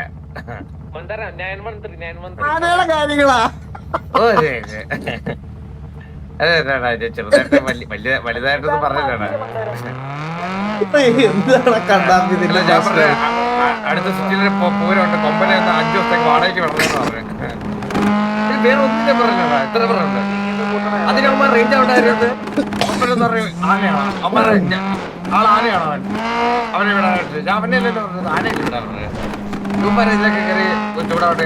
കാര്യങ്ങളാ? അതെ ചെറുതായിട്ട് വലുതായിട്ടൊന്നും പറഞ്ഞില്ലാണ്. അടുത്ത സിറ്റിയിലൊരു പൂരമുണ്ട്, കൊമ്പനെ 5 ദിവസത്തേക്ക് വാടകയ്ക്ക് വിടണമെന്ന് പറഞ്ഞു. വേറെ ഒന്നിന്റെ പറഞ്ഞാ എത്ര പറഞ്ഞുണ്ട്. അതിനമ്മ റേഞ്ച് ഉണ്ടായിരുന്നത് കൊമ്പനെന്ന് പറഞ്ഞു ആനയാണോ ആളാനയാണോ അവനെ വിടാൻ അവനെ പറഞ്ഞത് ആനയൊക്കെ വിടാൻ പറഞ്ഞത്. ഇവന്മാരെ ഇതിലൊക്കെ കയറി ചൂടാവട്ടെ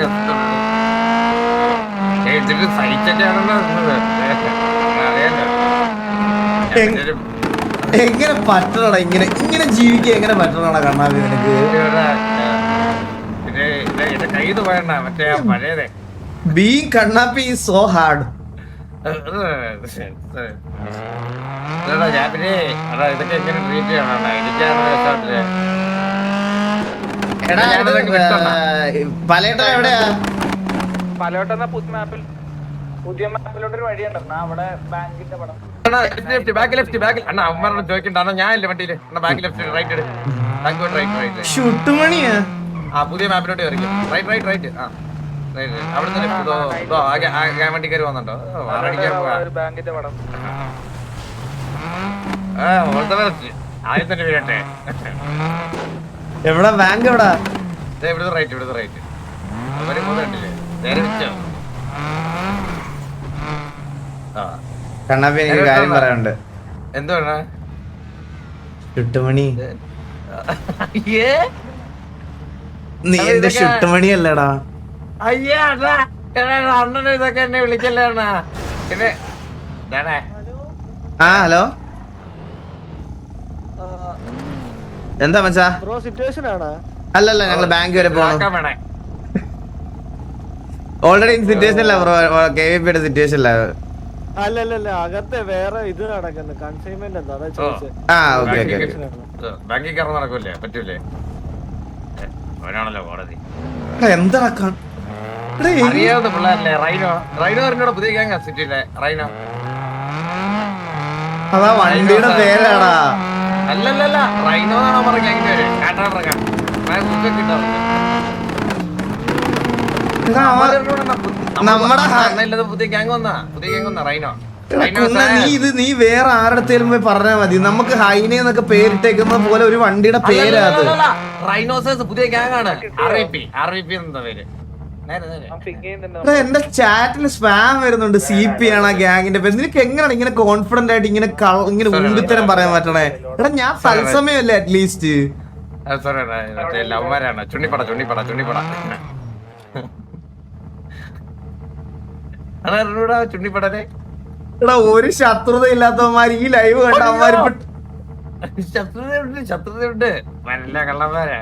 ഇതിട്ട് സഹിച്ചൊക്കെയാണല്ലോ അറിയാലോ. എങ്ങനെ പറ്റണടാ ഇങ്ങനെ ജീവിക്കാൻ എങ്ങനെ പറ്റണടാ കണ്ണാപ്പി നിനക്ക്? പിന്നെ എന്റെ കയ്യിൽ നിന്ന് പോയണ്ട മറ്റേ പഴയതേ Being Kannappi is so hard. ഞാൻ പിന്നെ ഇതൊക്കെ എങ്ങനെ ട്രീറ്റ് ചെയ്യണം എനിക്കാണ്. പലയിടം എവിടെയാ? പലവട്ടം പുതിയ മാപ്പിലോട്ടൊരു വഴിയുണ്ടെന്നാ അവിടെ ബാങ്കിന്റെ പടം. ബാക്ക് അണ്ണാ അവന്മാരോട് ചോദിക്കണ്ട. ഞാനില്ല വണ്ടിയില് ബാക്ക് ലെഫ്റ്റ് റൈറ്റ് റൈറ്റ് ഷുട്ടുമണിയാ? പുതിയ മാപ്പിലോട്ട് കയറി റൈറ്റ് അവിടുന്ന് വണ്ടി കയറി വന്നുണ്ടോ? ബാങ്കിന്റെ പടം ആദ്യം തന്നെ വീഴട്ടെ. എവിടെ ബാങ്ക്? എവിടാ? ഇവിടുത്തെ റൈറ്റ് അവര് കണ്ടില്ലേ നേരെ വെച്ചോ. കണ്ണാപ്പി എനിക്ക് കാര്യം പറയാനുണ്ട്. എന്തുവാ ഷുട്ടുമണി? നീ എന്റെ ഷുട്ടുമണി അല്ലടാ. അയ്യേ അണ്ണന് ഇതൊക്കെ എന്നെ വിളിക്കല്ലേ അണ്ണാ. പിന്നെ ഹലോ എന്താ മച്ചാ? അല്ലല്ല ഞങ്ങള് ബാങ്ക് വരെ പോകണം. വേണേ ഓൾറെഡി സിറ്റുവേഷൻ അല്ല ബ്രോ, KVP യുടെ സിറ്റുവേഷൻ അല്ല. അല്ലല്ല അകത്തെ വേറെ ഇത് നടക്കുന്നു കൺസൈൻമെന്റ് എന്താ ചോദിച്ചത്. ബാങ്കിൽ കയറാൻ നടക്കൂലേ പറ്റൂലേ? അവനാണല്ലോ കോടതി. എന്താ അറിയാവുന്ന പിള്ളേരല്ലേ റൈനോ പറഞ്ഞോട് പുതിയ ഗ്യാങ് സിറ്റിയിലെ റൈനോ. അതാ വണ്ടിയുടെ പേരാടാ. അല്ലല്ല റൈനോ എന്നാണോ പറഞ്ഞ ഗ്യാങ്ങിന്റെ പേര്. കാട്ടാടറക്കാൻ പുതിയ ഗ്യാങ് വന്നാ റൈനോ. നീ വേറെ ആരുടെത്തേലും പോയി പറഞ്ഞാ മതി. നമുക്ക് ഹൈനെ എന്നൊക്കെ പേരിട്ടേക്കുന്ന പോലെ ഒരു വണ്ടിയുടെ പേരാ അത്. റൈനോസേഴ്സ് പുതിയ ഗ്യാങ് ആണ്. RVP എന്താ പേര്? എന്റെ ചാറ്റിൽ സ്പാം വരുന്നുണ്ട്. CP ആണ് ആ ഗ്യാങ്ങിന്റെ പേര്. നിനക്ക് എങ്ങനെയാണ് ഇങ്ങനെ കോൺഫിഡന്റ് ആയിട്ട് ഇങ്ങനെ ഉണ്ടിത്തരം പറയാൻ പറ്റണേ? എടാ ഞാൻ തത്സമയമല്ലേ അറ്റ്ലീസ്റ്റ്. ലവ്മാരാണ്. ചുണ്ണിപ്പട ചുണ്ണിപ്പടനെ. എടാ ഒരു ശത്രുത ഇല്ലാത്തവന്മാര് ഈ ലൈവ് കണ്ട അവന്മാര് ശത്രുതയുണ്ട് നല്ല കള്ളന്മാരാ.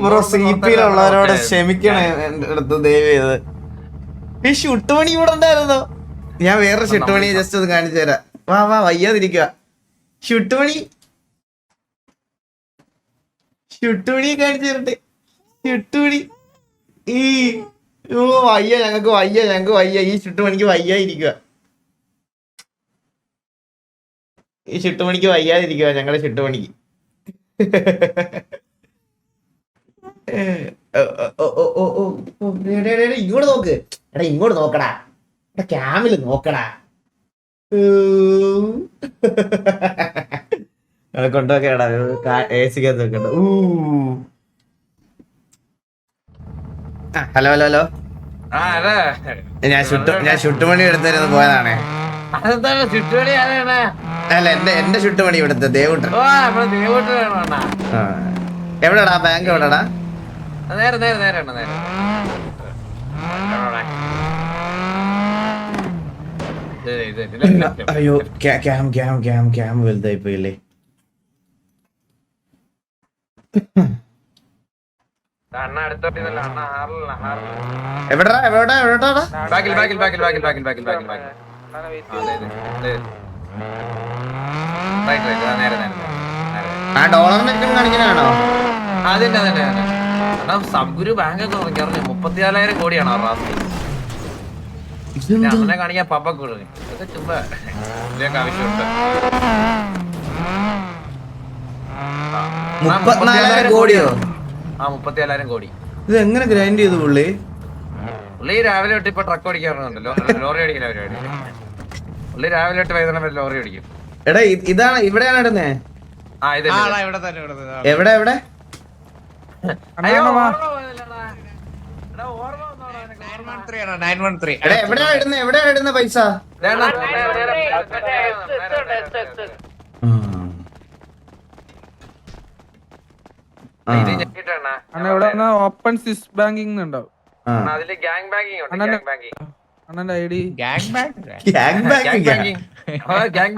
ബ്രോ CP-യിലുള്ളവരോട് ക്ഷമിക്കണേ എന്റെ അടുത്ത് ദയവ് ചെയ്ത്. ഈ ഷുട്ടുമണി ഇവിടെ ഉണ്ടായിരുന്നോ? ഞാൻ വേറെ ഷുട്ടുമണിയെ ജസ്റ്റ് ഒന്ന് കാണിച്ചു തരാം. വാ വയ്യാതിരിക്കുക. ഷുട്ടുമണിയെ കാണിച്ചു തരട്ടെ. ഷുട്ടുമണി വയ്യ, ഞങ്ങക്ക് വയ്യ. ഈ ചുട്ടുമണിക്ക് വയ്യാതിരിക്കുക. ഈ ചുട്ടുമണിക്ക് വയ്യാതിരിക്കുക ഞങ്ങളുടെ ചുട്ടുമണിക്ക്. ഇങ്ങോട്ട് നോക്ക്. എടാ ഇങ്ങോട്ട് നോക്കടാ. എടാ ക്യാമില് നോക്കടാ. കൊണ്ടുവെക്കടാ AC നോക്കണ്ട. Hello hello hello. ഞാൻ ചുട്ടുമണി എടുത്തിരുന്ന് പോയതാണേ. അതെന്താണ് ചുറ്റുപണി ആരാണ്? അല്ല എന്റെ ചുട്ടുമണി ഇവിടുത്തെ ദേവൂട്ടൻ. ഓ നമ്മളെ ദേവോട്ട് വേണോ? എവിടെടാ ബാങ്ക് എവിടെടാ? നേരെ നേരെ നേരെ ആണ് നേരെ. അയ്യോ ക്യാം വലുതായി പോയില്ലേ. അണ്ണ അടുത്തോട്ടിന്നല്ല അണ്ണ എവിടെടാ ബാക്കിൽ ബാക്കിൽ ബാക്കിൽ ബാക്കിൽ ബാക്കിൽ ബാക്കിൽ ബാക്കിൽ ബാക്കിൽ റൈറ്റ് റൈറ്റ് നേരെ നേരെ ആ ഡോളറിന്റെ കാണിക്കാനാണോ? അതന്നെ അതന്നെ അണ്ണാ സബ്ഗുരു ബാങ്ക് ഒക്കെ നോക്കിയാറില്ല 34,000 കോടിയാണ് ആ റാസ്തി. അണ്ണനെ കാണിക്കാൻ പപ്പ കൂടുതൽ ഇതൊക്കെ ചുമ്മാ ഇതിലേക്ക് ആവശ്യമുണ്ട്. 34,000 കോടിയോ? ആ 34,000 കോടി. ഇത് എങ്ങനെ ഗ്രൈൻഡ് ചെയ്തു പുള്ളി? പുള്ളി രാവിലെ തൊട്ട് ഇപ്പൊ ട്രക്ക് ഓടിക്കാറുണ്ടല്ലോ, ലോറി അടിക്കില്ല പരിപാടി. പുള്ളി രാവിലെ തൊട്ട് വൈകുന്നേരം വരെ ലോറി അടിക്കും. എടാ ഇതാണ് ഇവിടെയാണ് ഇടുന്നേ? ആ ഇത് എവിടെ എവിടെ? എടാ എവിടെയാണ് ഇടുന്ന പൈസ? ഓപ്പൺ സ്വിസ് ബാങ്കിങ് ഉണ്ടാവും. അതില് ഗ്യാങ് ബാങ്കിങ് ഉണ്ട്. ഗ്യാങ് ബാങ്കിങ് അണ്ണന്റെ ഐഡി ഗ്യാങ്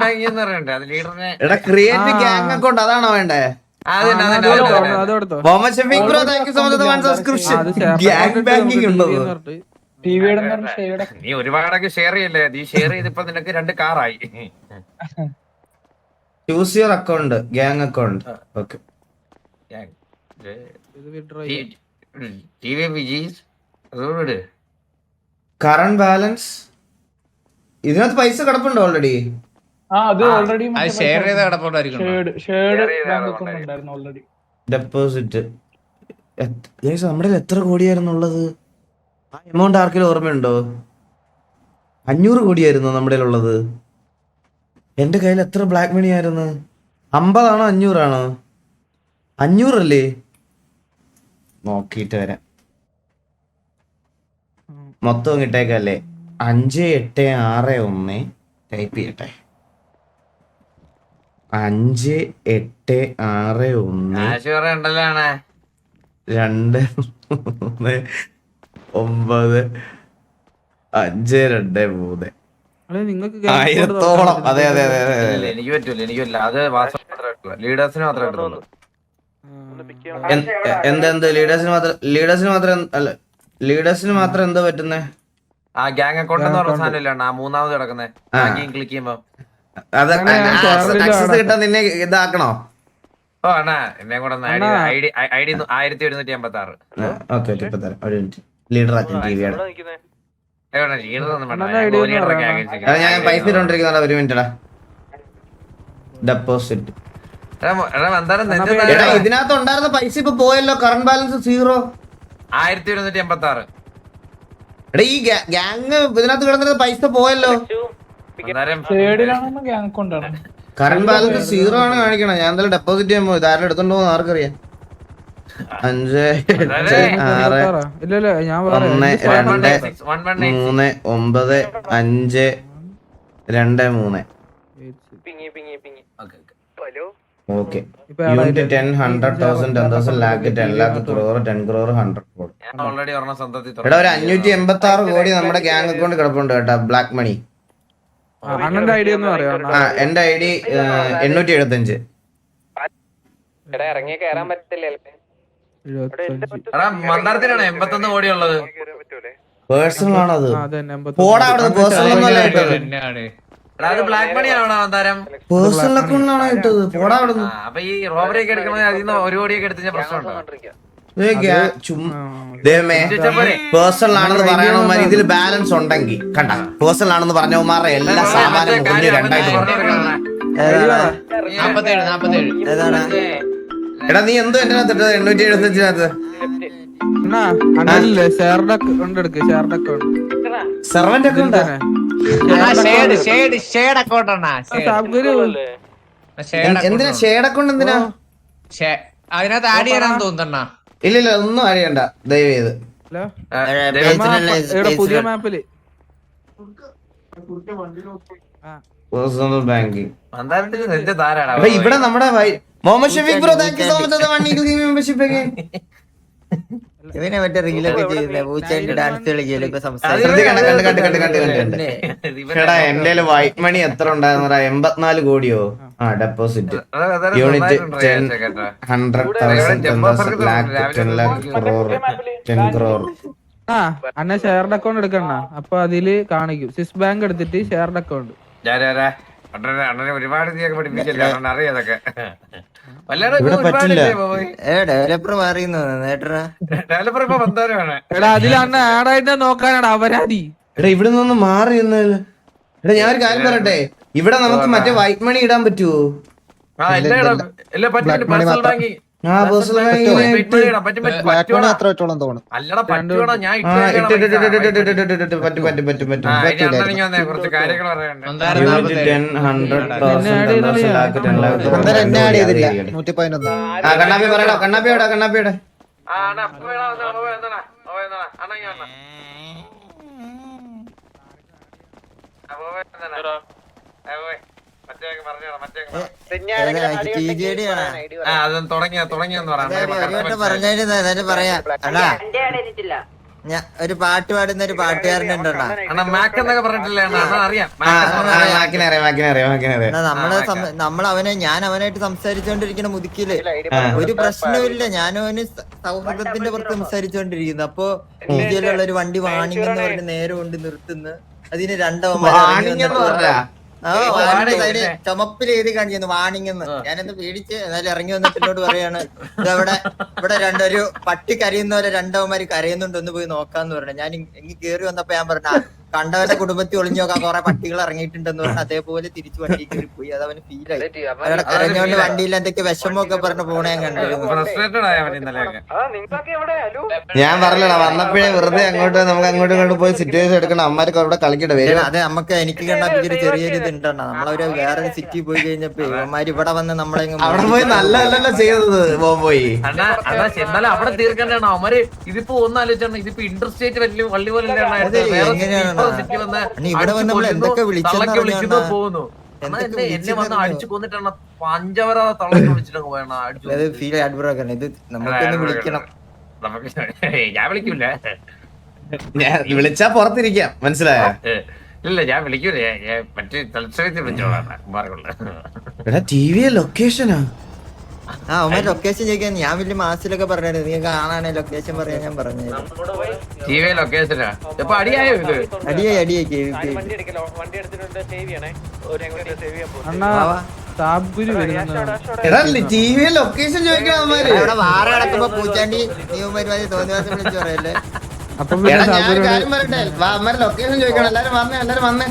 ബാങ്കിങ് എന്ന് പറയുന്നുണ്ട്. അത് ലീഡറിനെ ക്രിയേറ്റ് ഗ്യാങ് അക്കൗണ്ട് അതാണോ വേണ്ടേ? അതെടുത്തോ. Muhammad Shafeeq bro thank you so much for one subscription. Gang banking ഉണ്ടോ? നീ ഒരുപാടൊക്കെ ഷെയർ ചെയ്യല്ലേ? നീ ഷെയർ ചെയ്തിപ്പോ നിനക്ക് 2 കാറായി. Choose your account gang account. Okay current balance ഇതിനകത്ത് പൈസ കിടപ്പുണ്ടോ ഓൾറെഡി? ഡെപ്പോസിറ്റ് നമ്മുടെ എത്ര കോടിയായിരുന്നു ഉള്ളത്? ആ എമൗണ്ട് ആർക്കെങ്കിലും ഓർമ്മയുണ്ടോ? 500 കോടിയായിരുന്നു നമ്മുടെ ഉള്ളത്. എന്റെ കയ്യിൽ എത്ര ബ്ലാക്ക് മണി ആയിരുന്നു? 50 ആണോ 500 ആണോ? 500 അല്ലേ? നോക്കിയിട്ട് വരാം. മൊത്തം കിട്ടേക്കല്ലേ? 5861 ടൈപ്പ് ചെയ്യട്ടെ. 5861 2 3 9 5 2 3 1000-ഓളം. അതെ അതെ അതെ അതെ. എനിക്ക് പറ്റൂല, എനിക്കല്ല. അത് ലീഡേഴ്സിന് മാത്രമേ എടുത്തുള്ളൂ. എന്ത് ലീഡേഴ്സിന് മാത്രം എന്താ പറ്റുന്നേ? ആ ഗ്യാങ് അക്കൗണ്ട് എന്ന് പറഞ്ഞ സാധനം ഇല്ല ആ മൂന്നാമത് കിടക്കുന്നേ. ക്ലിക്ക് ചെയ്യുമ്പോ അത് ആക്സസ് കിട്ടാൻ നിന്നെ ഇതാക്കണോ? ഓ അണ്ണാ എന്നെ കൂടെ ഐഡി 1156. ഓക്കെ ലീഡർ ആക്കാൻ ടിവിയാണ്. ഞാൻ പൈസ ഇട്ടോണ്ടിരിക്കുന്ന 1 മിനിറ്റ്. ഡെപ്പോസിറ്റ് ഇതിനകത്ത് ഉണ്ടായിരുന്ന പൈസ ഇപ്പൊ പോയല്ലോ. Current balance 0. 1186. എടാ ഈ ഗ്യാങ് ഇതിനകത്ത് കിടന്നിരുന്ന പൈസ പോയല്ലോ. കറന്റ് ബാലൻസ് 0 ആണ് കാണിക്കണം. ഞാൻ എന്തായാലും ഡെപ്പോസിറ്റ് ചെയ്യാൻ പോയി. ഇതാരും എടുത്തോണ്ട് പോകുന്ന ആർക്കറിയാം. 5 8 6 1 2 3 9 5 2 3. Okay unit 10 100,000 10,000 lakh 10 lakh crore 10 crore 100 crore. എടാ ഒരു 586 കോടി നമ്മുടെ ഗ്യാങ് അക്കൗണ്ട് കിടപ്പുണ്ട് കേട്ടാ. Black money. അണ്ണന്റെ ഐഡി ഒന്ന് പറയാം. എന്റെ ഐഡി 875. മന്ദാരത്തിനാണ് 81 കോടി ഉള്ളത്. പേഴ്സണൽ ആണത്. പോടാ അവിടെ. പേഴ്സണൽ ഒന്നല്ല ഇട്ടത്. അത് ബ്ലാക്ക് മണി ആണോ മന്ദാരം? പേഴ്സണൽ അക്കൗണ്ടിലാണോ ഇട്ടത്? പോടാ അവിടെ. അപ്പൊ ഈ റോബറി ഒക്കെ എടുക്കണത് അതിൽ നിന്ന് 1 കോടിയൊക്കെ എടുത്ത പ്രശ്നമുണ്ടോ? പേഴ്സണൽ ആണെന്ന് പറയണവന്മാർ ഇതിൽ ബാലൻസ് ഉണ്ടെങ്കിൽ കണ്ട പേഴ്സണൽ ആണെന്ന് പറഞ്ഞവന്മാരുടെ എല്ലാ സാമാനും മുന്നിൽ രണ്ടായിട്ട് ഏതാണ് എടാ നീ എന്തോ എന്റെ അകത്ത് 875 അണ്ണാ അണ്ണല്ലേ ഷെയർഡ് അക്കൗണ്ട് എടുക്ക് ഷെയർഡ് അക്കൗണ്ട് സെർവന്റ് ഒക്കെ ഉണ്ടോ എന്തിനാ ഷെയ്ഡ് അക്കൗണ്ട് എന്തിനാ അതിനകത്ത് ആഡ് ചെയ്യാൻ തോന്നുന്ന ഇല്ല ഒന്നും അറിയണ്ട ദയവ് ചെയ്ത് പുതിയ മാപ്പില് പേഴ്സണൽ ബാങ്കിങ് ധാരാളം അപ്പൊ ഇവിടെ നമ്മുടെ Muhammad Shafeeq bro thank you so much membership ഒക്കെ ഇവനെ മറ്റേ റീലൊക്കെ ചെയ്തില്ലേ പൂച്ചായിട്ട് ഡാൻസ് കളിക്കലൊക്കെ എടാ എന്റെ വൈറ്റ് മണി എത്ര ഉണ്ടായിരുന്നടാ 84 കോടിയോ ആ ഡെപ്പോസിറ്റ് യൂണിറ്റ് 100,000 10 crore ആ അണ്ണ ഷെയർഡ് അക്കൗണ്ട് എടുക്കണ അപ്പൊ അതില് കാണിക്കും സ്വിസ് ബാങ്ക് എടുത്തിട്ട് ഷെയർഡ് അക്കൗണ്ട് അണ്ണനെ ഒരുപാട് പഠിപ്പിച്ചല്ലേ അറിയാതൊക്കെ ഇവിടെ പറ്റില്ല ഡെവലപ്പർ മാറിയെന്ന് നേട്ടറാ ഡെവലപ്പർ ഇപ്പൊ ബന്ധാരമാണ് എടാ അതിൽ അണ്ണ ആഡ് ആയിട്ട് നോക്കാനാണ് അവരാതി എടാ ഇവിടെ നിന്ന് മാറി നിന്നല്ലോ എടാ ഞാൻ ഒരു കാര്യം പറയട്ടെ ഇവിടെ നമുക്ക് മറ്റേ വൈറ്റ് മണി ഇടാൻ പറ്റുമോ എല്ലാം പറ്റും പേഴ്സണൽ ബാങ്കി ആ പേഴ്സണൽ അല്ലടാ പറ്റുവാണോ ഞാൻ കുറച്ച് കാര്യങ്ങൾ പറയാനുണ്ട് കണ്ണാപ്പി പറയടാ കണ്ണാപ്പിയോടാ കണ്ണാപ്പിയോടെ പറയാ അണ്ണാ ഒരു പാട്ട് പാടുന്ന ഒരു പാട്ടുകാരനുണ്ടോ നമ്മളവനെ ഞാൻ അവനായിട്ട് സംസാരിച്ചോണ്ടിരിക്കണ മുതുക്കില് ഒരു പ്രശ്നമില്ല ഞാനും അവന് സൗഹൃദത്തിന്റെ പുറത്ത് സംസാരിച്ചോണ്ടിരിക്കുന്നു അപ്പൊ ഇന്ത്യയിലുള്ള ഒരു വണ്ടി വാണിംഗ് എന്ന് പറഞ്ഞ് നേരെ കൊണ്ട് നിർത്തുന്നു അതിന് ചുമപ്പിൽ എഴുതി കാണിക്കുന്നു വാണിംഗ് എന്ന് ഞാനെന്ത് പേടിച്ച് എന്നാലും ഇറങ്ങി വന്നിട്ട് എന്നോട് പറയാണ് ഇതവിടെ ഇവിടെ രണ്ടൊരു പട്ടി കരയുന്ന പോലെ രണ്ടവന്മാര് കരയുന്നുണ്ട് ഒന്ന് പോയി നോക്കാന്ന് പറഞ്ഞു ഞാൻ ഇങ്ങ് കേറി വന്നപ്പോ ഞാൻ പറഞ്ഞ കണ്ടവന്റെ കുടുംബത്തിൽ ഒളിഞ്ഞു നോക്കാൻ കുറെ പട്ടികൾ ഇറങ്ങിയിട്ടുണ്ടെന്ന് പറഞ്ഞു അതേപോലെ തിരിച്ചു വണ്ടി കയറി പോയി അത് അവന് ഫീലായി അവിടെ കരഞ്ഞോണ്ട് വണ്ടിയിൽ എന്തൊക്കെ വിഷമൊക്കെ പറഞ്ഞു പോണേ ഞാൻ കണ്ടിരുന്നു ഞാൻ പറഞ്ഞടാ വന്നപ്പോഴേ വെറുതെ അങ്ങോട്ട് നമുക്ക് അങ്ങോട്ടും പോയി സിറ്റുവേഷൻ എടുക്കണം അമ്മമാർക്ക് അവിടെ കളിക്കട്ടെ വരും അതെ നമുക്ക് എനിക്ക് കണ്ടൊരു ചെറിയൊരു ഇത് ഉണ്ടോ നമ്മളൊരു വേറൊരു സിറ്റി പോയി കഴിഞ്ഞപ്പോ ഇവന്മാര് ഇവിടെ വന്ന് നമ്മളെ അവിടെ പോയി നല്ലതല്ലല്ലോ ചെയ്തത് പോയി എന്നാലും അവിടെ തീർക്കേണ്ടതാണ് അവര് ഇതിപ്പോ ഒന്നാലോചിച്ചാണ് ഇതിപ്പോ ഇന്റർസ്റ്റേറ്റ് വലിയ വള്ളി പോലെ ഇവിടെ വന്ന് നമ്മൾ എന്തൊക്കെ വിളിച്ചു പോകുന്നു എന്നെ വന്ന് അടിച്ചു കൊന്നിട്ടാണ് പഞ്ചവര തള്ളി വിളിച്ചിട്ടൊക്കെ പോയാണ് ഫീൽ ആഡ്ബ്രോക്കാണ് ഇത് നമുക്കൊന്ന് വിളിക്കണം ഞാൻ വിളിക്കൂല വിളിച്ചാ പുറത്തിരിക്കാം മനസ്സിലായോ ഇല്ല ഞാൻ വിളിക്കൂല മറ്റേ തലശ്ശേരി വിളിച്ചോളാം ടി വി ലൊക്കേഷനാ ആ അവന്മാർ ലൊക്കേഷൻ ചോദിക്കാൻ ഞാൻ വലിയ മാസത്തിലൊക്കെ പറഞ്ഞു നീ കാണാണെ ലൊക്കേഷൻ പറയാൻ ഞാൻ പറഞ്ഞു ലൊക്കേഷനാ ഇപ്പൊ അടിയായോ ഇത് അടിയായി അണ്ണാ സാബുര് ടി വി ലൊക്കേഷൻ ചോദിക്കണം അവന്മാര് അവിടെ വാറ കിടക്കുമ്പോ പൂച്ചാണ്ടി നീവുമാരി തോന്നിവാസം വിളിച്ചു പറയല്ലേ അപ്പൊ കാര്യം പറയട്ടെ അവന്മാര് ലൊക്കേഷൻ ചോദിക്കണം എല്ലാരും വന്നേ